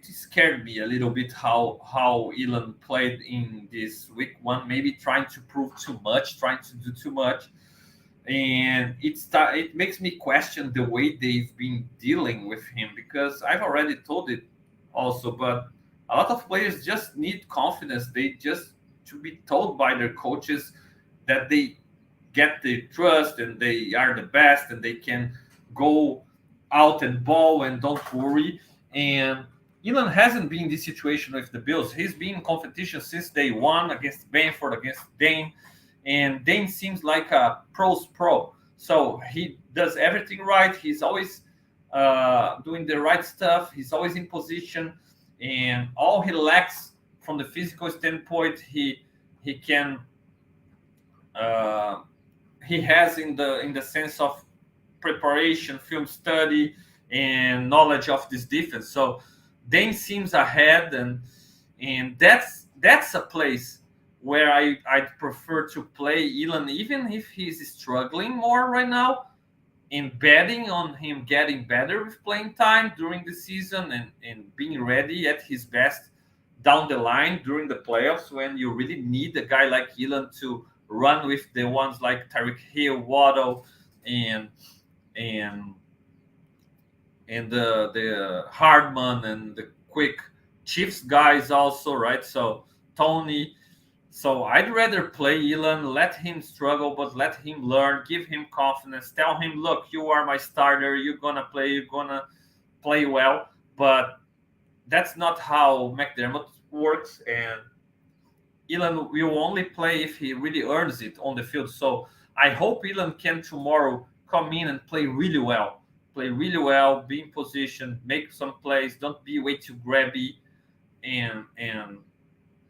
Speaker 1: scared me a little bit how Elon played in this week one. Maybe trying to prove too much, trying to do too much, and it makes me question the way they've been dealing with him, because I've already told it also. But a lot of players just need confidence. They just to be told by their coaches that they get the trust and they are the best and they can go out and ball and don't worry. And Elon hasn't been in this situation with the Bills. He's been in competition since day one against Benford, against Dane, and Dane seems like a pro's pro. So he does everything right. He's always doing the right stuff. He's always in position, and all he lacks from the physical standpoint, he can he has in the sense of preparation, film study, and knowledge of this defense. So Dane seems ahead, and that's a place where I'd prefer to play Elon, even if he's struggling more right now, in betting on him getting better with playing time during the season and being ready at his best down the line during the playoffs when you really need a guy like Elam to run with the ones like Tyreek Hill, Waddle, and and the Hardman and the quick Chiefs guys also, right? So Tony. So I'd rather play Elam, let him struggle, but let him learn, give him confidence, tell him, look, you are my starter, you're gonna play well. But that's not how McDermott works, and Elam will only play if he really earns it on the field. So I hope Elam can tomorrow come in and play really well. Play really well, be in position, make some plays, don't be way too grabby, and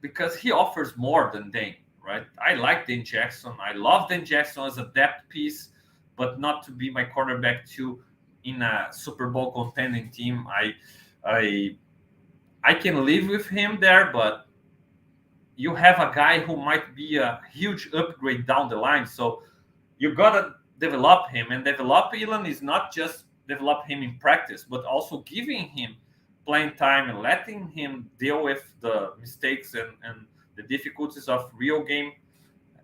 Speaker 1: because he offers more than Dane, right? I like Dane Jackson. I love Dane Jackson as a depth piece, but not to be my cornerback two in a Super Bowl contending team. I I can live with him there, but you have a guy who might be a huge upgrade down the line. So you gotta develop him, and develop Elam is not just develop him in practice, but also giving him playing time and letting him deal with the mistakes and the difficulties of real game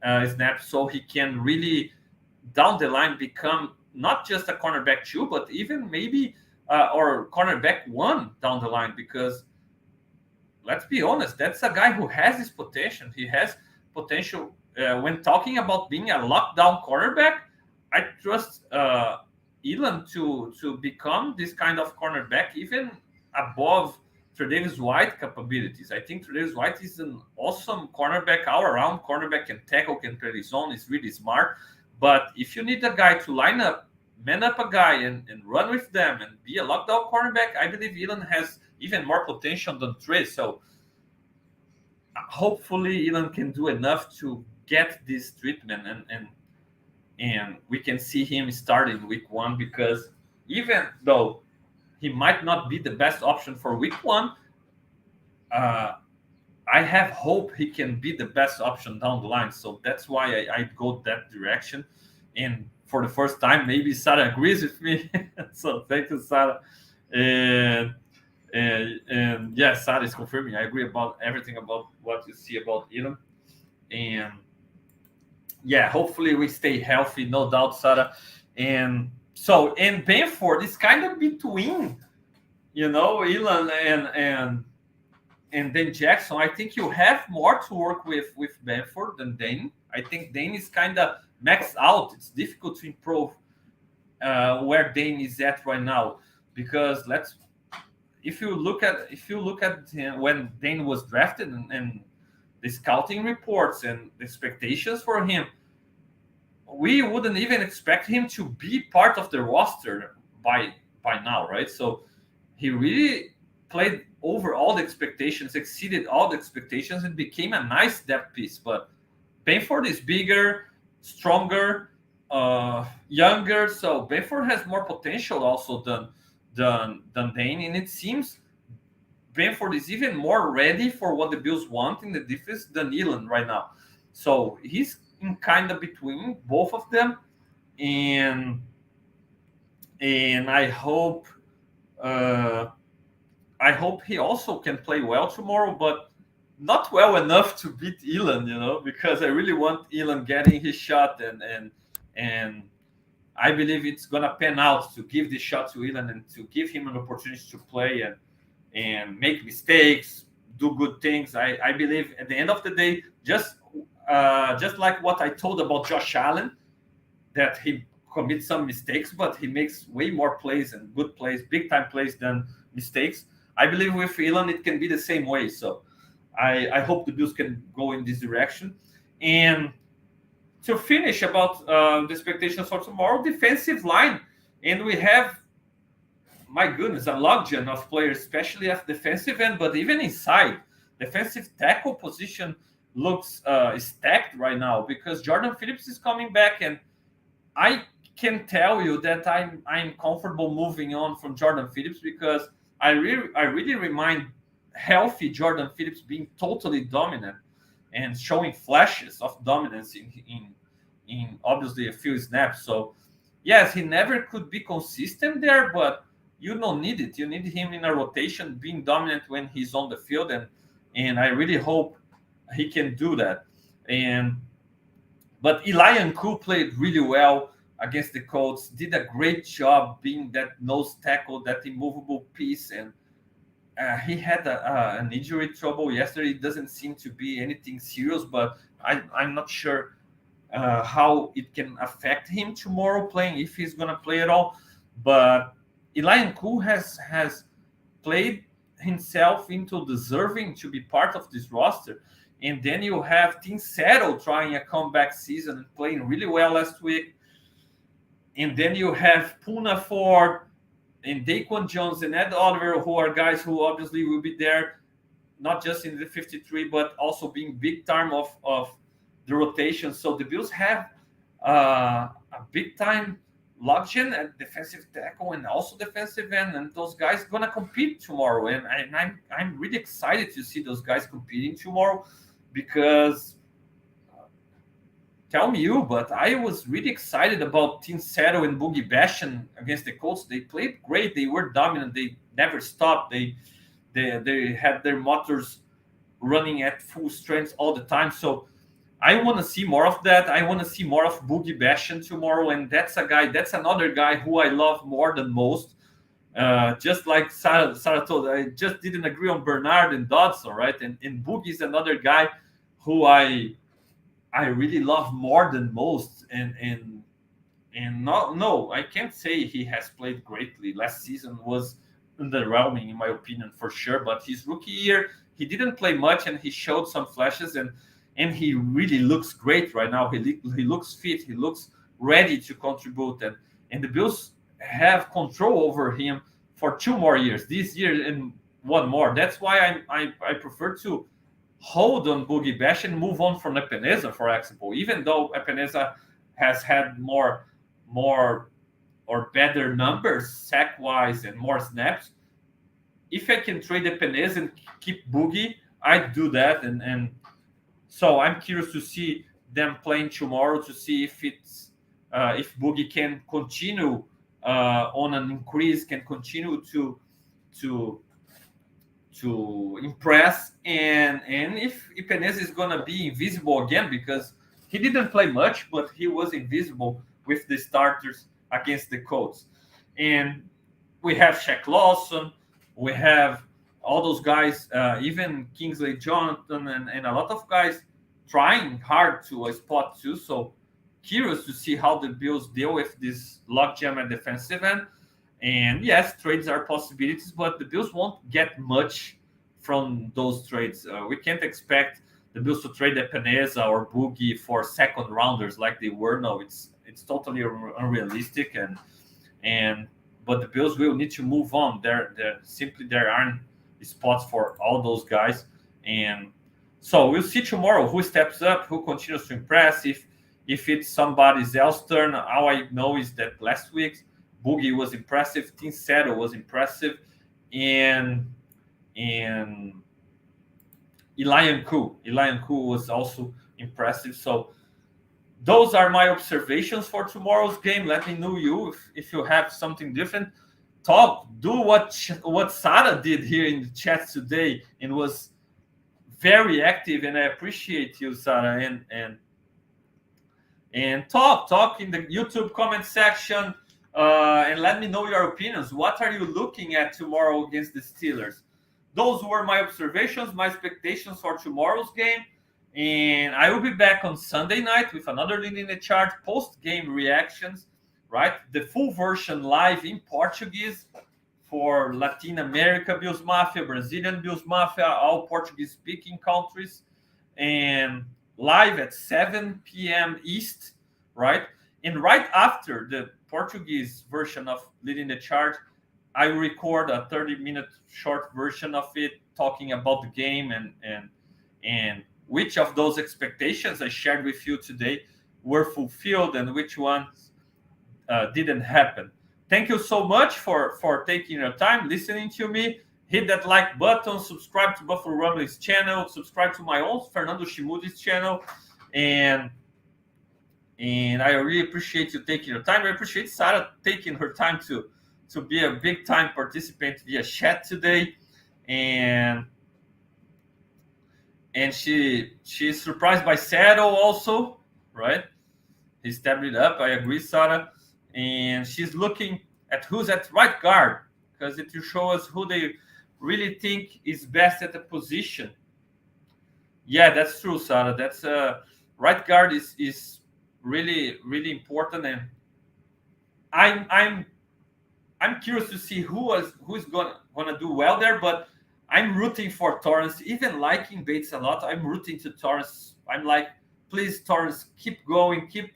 Speaker 1: snaps, so he can really down the line become not just a cornerback two, but even maybe or cornerback one down the line. Because let's be honest, that's a guy who has this potential. He has potential when talking about being a lockdown cornerback. I trust Elam to become this kind of cornerback, even above Tre'Davious White capabilities. I think Tre'Davious White is an awesome cornerback, all-around cornerback, can tackle, can play his own, is really smart. But if you need a guy to line up, man up a guy and run with them and be a lockdown cornerback, I believe Elam has even more potential than Trey. So hopefully Elam can do enough to get this treatment, and we can see him starting week one, because even though he might not be the best option for week one, I have hope he can be the best option down the line. So that's why I go that direction. And for the first time, maybe Sarah agrees with me. So thank you, Sarah. And yes, Sarah is confirming. I agree about everything about what you see about Elam. And yeah, hopefully we stay healthy, no doubt, Sarah. And so, and Benford is kind of between, Elam and then Jackson. I think you have more to work with Benford than Dane. I think Dane is kind of maxed out. It's difficult to improve where Dane is at right now, because if you look at him when Dane was drafted, and the scouting reports and the expectations for him, we wouldn't even expect him to be part of the roster by now, right? So he really played over all the expectations, exceeded all the expectations, and became a nice depth piece. But Benford is bigger, stronger, younger, so Benford has more potential also than Dane, and it seems Benford is even more ready for what the Bills want in the defense than Elam right now. So he's in kind of between both of them, and I hope he also can play well tomorrow, but not well enough to beat Elam, because I really want Elam getting his shot, and I believe it's gonna pan out to give the shot to Elam and to give him an opportunity to play and make mistakes, do good things. I believe at the end of the day, just like what I told about Josh Allen, that he commits some mistakes, but he makes way more plays and good plays, big time plays, than mistakes. I believe with Elam it can be the same way. So I hope the Bills can go in this direction. And to finish about the expectations for tomorrow, defensive line, and we have, my goodness, a logjam of players, especially at defensive end, but even inside. Defensive tackle position looks stacked right now, because Jordan Phillips is coming back, and I can tell you that I'm comfortable moving on from Jordan Phillips, because I really remind healthy Jordan Phillips being totally dominant and showing flashes of dominance in obviously a few snaps. So yes, he never could be consistent there, but you don't need it. You need him in a rotation, being dominant when he's on the field, and I really hope he can do that. But Eli Koo played really well against the Colts, did a great job being that nose tackle, that immovable piece, and he had an injury trouble yesterday. It doesn't seem to be anything serious, but I'm not sure how it can affect him tomorrow playing, if he's going to play at all. But Eli Koo has played himself into deserving to be part of this roster. And then you have Tim Settle trying a comeback season and playing really well last week. And then you have Puna Ford and Daquan Jones and Ed Oliver, who are guys who obviously will be there, not just in the 53, but also being big time of the rotation. So the Bills have a big time logjam at defensive tackle and also defensive end, and those guys gonna compete tomorrow. And I'm really excited to see those guys competing tomorrow, because tell me you, but I was really excited about Tim Settle and Boogie Basham against the Colts. They played great. They were dominant. They never stopped. They had their motors running at full strength all the time. So I want to see more of that. I want to see more of Boogie Basham tomorrow. And that's another guy who I love more than most. Just like Sarah told, I just didn't agree on Bernard and Dodson, right? And Boogie is another guy who I really love more than most. And no, I can't say he has played greatly. Last season was underwhelming in my opinion for sure. But his rookie year, he didn't play much, and he showed some flashes, and he really looks great right now. He looks fit. He looks ready to contribute, and the Bills have control over him for 2 more years, this year and 1 more. That's why I prefer to hold on Boogie Basham and move on from Epenesa, for example. Even though Epenesa has had more or better numbers sack-wise and more snaps, if I can trade Epenesa and keep Boogie, I'd do that. And so I'm curious to see them playing tomorrow, to see if Boogie can continue on an increase, can continue to impress, and if Epenesa is gonna be invisible again, because he didn't play much, but he was invisible with the starters against the Colts. And we have Shaq Lawson, we have all those guys, even Kingsley Jonathan, and a lot of guys trying hard to spot too. So curious to see how the Bills deal with this logjam at defensive end. And yes, trades are possibilities, but the Bills won't get much from those trades. We can't expect the Bills to trade Epenesa or Boogie for second rounders like they were. No, it's totally unrealistic. But the Bills will need to move on. There aren't spots for all those guys. And so we'll see tomorrow who steps up, who continues to impress. If it's somebody else's turn, all I know is that last week Boogie was impressive, Tim Settle was impressive, and Eli Koo was also impressive. So those are my observations for tomorrow's game. Let me know if you have something different. Do what Sarah did here in the chat today, and was very active, and I appreciate you, Sarah, and talk in the YouTube comment section, and let me know your opinions. What are you looking at tomorrow against the Steelers? Those were my observations, my expectations for tomorrow's game, and I will be back on Sunday night with another Leading the Charge post-game reactions, right? The full version live in Portuguese for Latin America Bills Mafia, Brazilian Bills Mafia, all Portuguese-speaking countries, and live at 7 p.m. East, right? And right after the Portuguese version of Leading the Charge, I record a 30-minute short version of it talking about the game and which of those expectations I shared with you today were fulfilled and which ones didn't happen. Thank you so much for taking your time listening to me. Hit that like button, subscribe to Buffalo Rumblings channel, subscribe to my own Fernando Schmude's channel, and I really appreciate you taking your time. I appreciate Sarah taking her time to be a big time participant via chat today, and and she's surprised by Seattle also, right? He stepped it up. I agree, Sarah. And she's looking at who's at right guard because it will show us who they really think is best at the position. Yeah, that's true, Sarah. That's right guard is really important, and I'm curious to see who's gonna do well there. But I'm rooting for Torrance, even liking Bates a lot. I'm rooting to Torrance. I'm like, please, Torrance, keep going, keep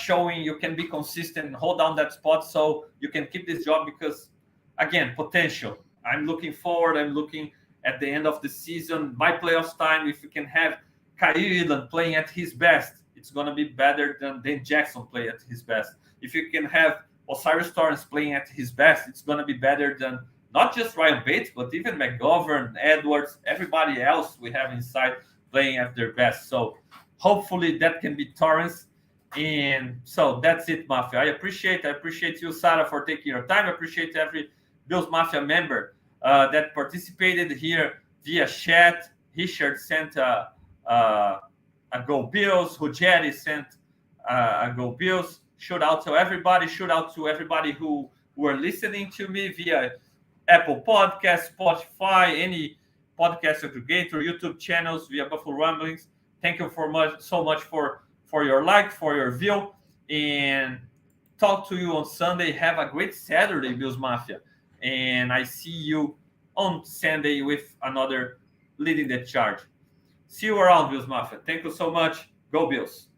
Speaker 1: showing you can be consistent, hold down that spot so you can keep this job because, again, potential. I'm looking forward. I'm looking at the end of the season, my playoffs time. If you can have Kyrie Elam playing at his best, it's going to be better than Jackson play at his best. If you can have Osiris Torrance playing at his best, it's going to be better than not just Ryan Bates, but even McGovern, Edwards, everybody else we have inside playing at their best. So hopefully that can be Torrance. And so that's it, Mafia. I appreciate you, Sarah, for taking your time. I appreciate every Bills Mafia member that participated here via chat. Richard sent a Go Bills. Ruggieri sent a Go Bills. Shout out to everybody. Shout out to everybody who were listening to me via Apple Podcasts, Spotify, any podcast aggregator, YouTube channels, via Buffalo Rumblings. Thank you so much for your like, for your view, and talk to you on Sunday. Have a great Saturday, Bills Mafia. And I see you on Sunday with another Leading the Charge. See you around, Bills Mafia. Thank you so much. Go Bills.